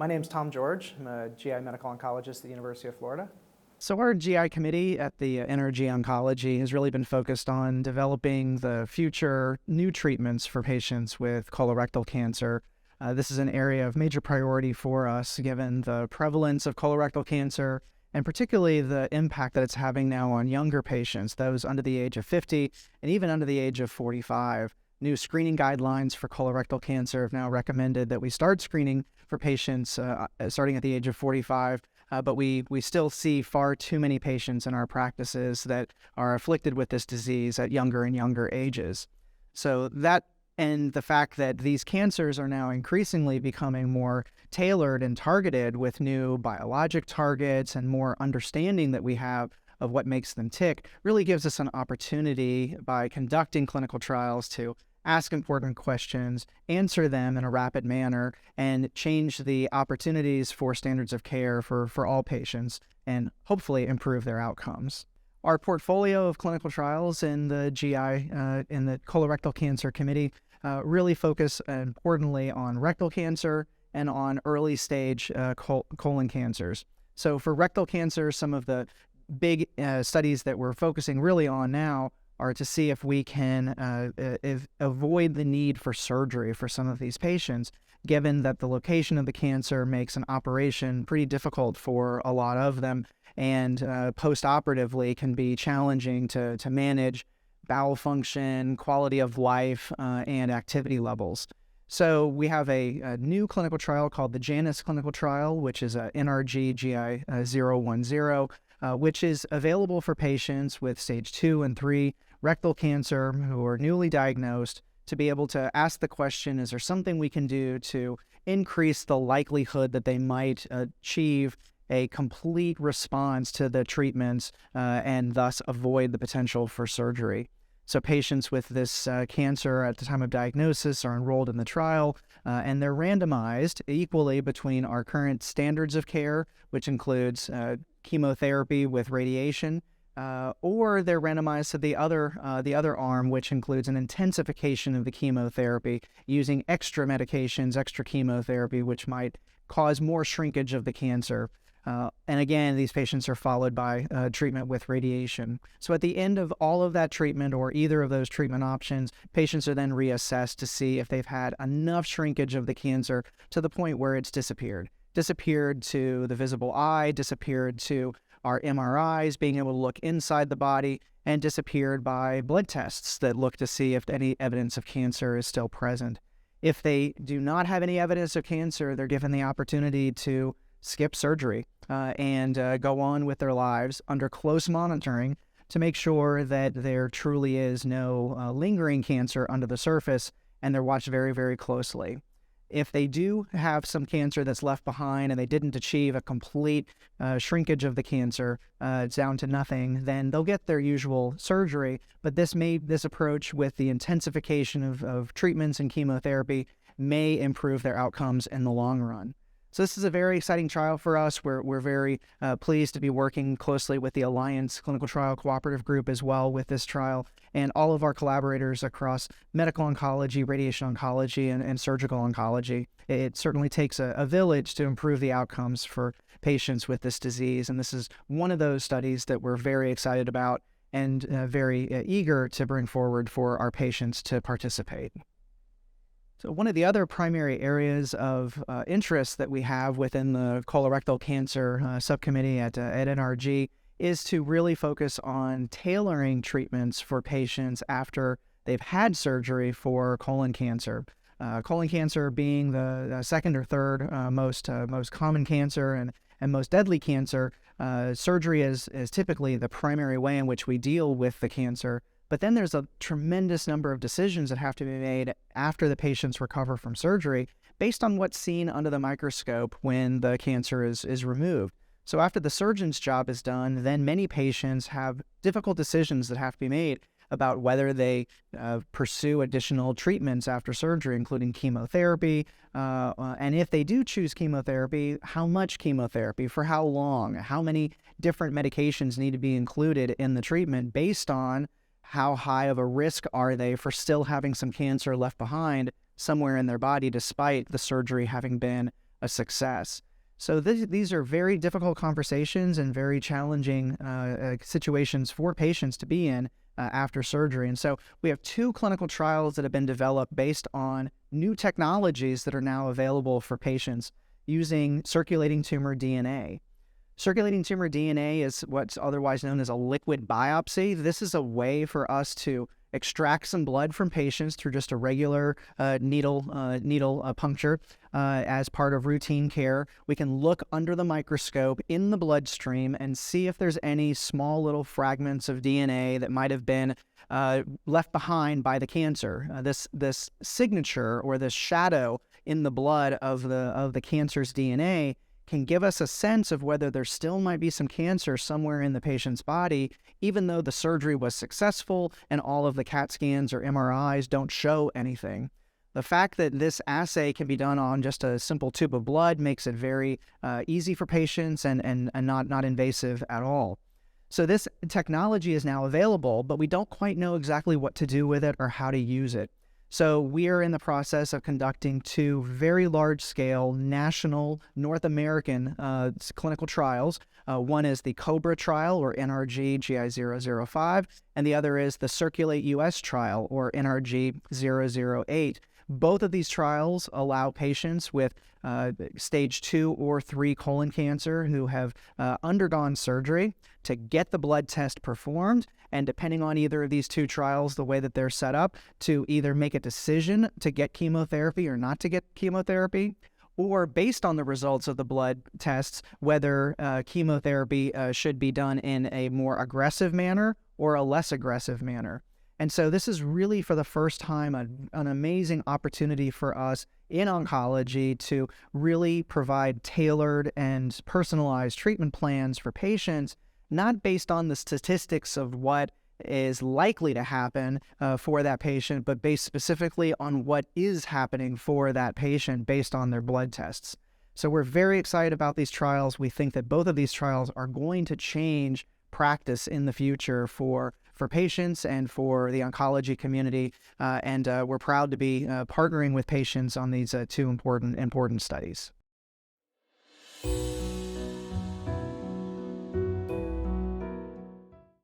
My name's Tom George. I'm a GI medical oncologist at the University of Florida. So our GI committee at the NRG Oncology has really been focused on developing the future new treatments for patients with colorectal cancer. This is an area of major priority for us given the prevalence of colorectal cancer and particularly the impact that it's having now on younger patients, those under the age of 50 and even under the age of 45. New screening guidelines for colorectal cancer have now recommended that we start screening for patients starting at the age of 45. But we still see far too many patients in our practices that are afflicted with this disease at younger and younger ages. So that and the fact that these cancers are now increasingly becoming more tailored and targeted with new biologic targets and more understanding that we have of what makes them tick really gives us an opportunity by conducting clinical trials to ask important questions, answer them in a rapid manner, and change the opportunities for standards of care for all patients, and hopefully improve their outcomes. Our portfolio of clinical trials in the GI, in the colorectal cancer committee, really focus importantly on rectal cancer and on early stage colon cancers. So for rectal cancer, some of the big studies that we're focusing really on now are to see if we can avoid the need for surgery for some of these patients, given that the location of the cancer makes an operation pretty difficult for a lot of them, and post-operatively can be challenging to manage bowel function, quality of life, and activity levels. So we have a new clinical trial called the JANUS clinical trial, which is a NRG GI 010, which is available for patients with stage 2 and 3 rectal cancer who are newly diagnosed to be able to ask the question, is there something we can do to increase the likelihood that they might achieve a complete response to the treatments and thus avoid the potential for surgery? So patients with this cancer at the time of diagnosis are enrolled in the trial, and they're randomized equally between our current standards of care, which includes chemotherapy with radiation, or they're randomized to the other arm, which includes an intensification of the chemotherapy using extra medications, extra chemotherapy, which might cause more shrinkage of the cancer. And again, these patients are followed by treatment with radiation. So at the end of all of that treatment or either of those treatment options, patients are then reassessed to see if they've had enough shrinkage of the cancer to the point where it's disappeared. Disappeared to the visible eye, disappeared to our MRIs, being able to look inside the body, and disappeared by blood tests that look to see if any evidence of cancer is still present. If they do not have any evidence of cancer, they're given the opportunity to skip surgery and go on with their lives under close monitoring to make sure that there truly is no lingering cancer under the surface, and they're watched very, very closely. If they do have some cancer that's left behind and they didn't achieve a complete shrinkage of the cancer, it's down to nothing, then they'll get their usual surgery. But this approach with the intensification of treatments and chemotherapy may improve their outcomes in the long run. So this is a very exciting trial for us. We're very pleased to be working closely with the Alliance Clinical Trial Cooperative Group as well with this trial, and all of our collaborators across medical oncology, radiation oncology, and surgical oncology. It certainly takes a village to improve the outcomes for patients with this disease, and this is one of those studies that we're very excited about and very eager to bring forward for our patients to participate. So one of the other primary areas of interest that we have within the colorectal cancer subcommittee at NRG is to really focus on tailoring treatments for patients after they've had surgery for colon cancer. Colon cancer being the second or third most common cancer and most deadly cancer, surgery is typically the primary way in which we deal with the cancer. But then there's a tremendous number of decisions that have to be made after the patients recover from surgery based on what's seen under the microscope when the cancer is removed. So after the surgeon's job is done, then many patients have difficult decisions that have to be made about whether they pursue additional treatments after surgery, including chemotherapy, and if they do choose chemotherapy, how much chemotherapy, for how long, how many different medications need to be included in the treatment based on how high of a risk are they for still having some cancer left behind somewhere in their body despite the surgery having been a success. So these are very difficult conversations and very challenging situations for patients to be in after surgery. And so we have 2 clinical trials that have been developed based on new technologies that are now available for patients using circulating tumor DNA. Circulating tumor DNA is what's otherwise known as a liquid biopsy. This is a way for us to extract some blood from patients through just a regular needle puncture as part of routine care. We can look under the microscope in the bloodstream and see if there's any small little fragments of DNA that might have been left behind by the cancer. This signature or this shadow in the blood of the cancer's DNA can give us a sense of whether there still might be some cancer somewhere in the patient's body, even though the surgery was successful and all of the CAT scans or MRIs don't show anything. The fact that this assay can be done on just a simple tube of blood makes it very easy for patients and not invasive at all. So this technology is now available, but we don't quite know exactly what to do with it or how to use it. So we are in the process of conducting 2 very large-scale national North American clinical trials. One is the COBRA trial, or NRG GI005, and the other is the Circulate US trial, or NRG 008. Both of these trials allow patients with stage 2 or 3 colon cancer who have undergone surgery to get the blood test performed, and depending on either of these 2 trials, the way that they're set up, to either make a decision to get chemotherapy or not to get chemotherapy, or based on the results of the blood tests, whether chemotherapy should be done in a more aggressive manner or a less aggressive manner. And so this is really, for the first time, an amazing opportunity for us in oncology to really provide tailored and personalized treatment plans for patients, not based on the statistics of what is likely to happen for that patient, but based specifically on what is happening for that patient based on their blood tests. So we're very excited about these trials. We think that both of these trials are going to change practice in the future for patients and for the oncology community, and we're proud to be partnering with patients on these 2 important studies.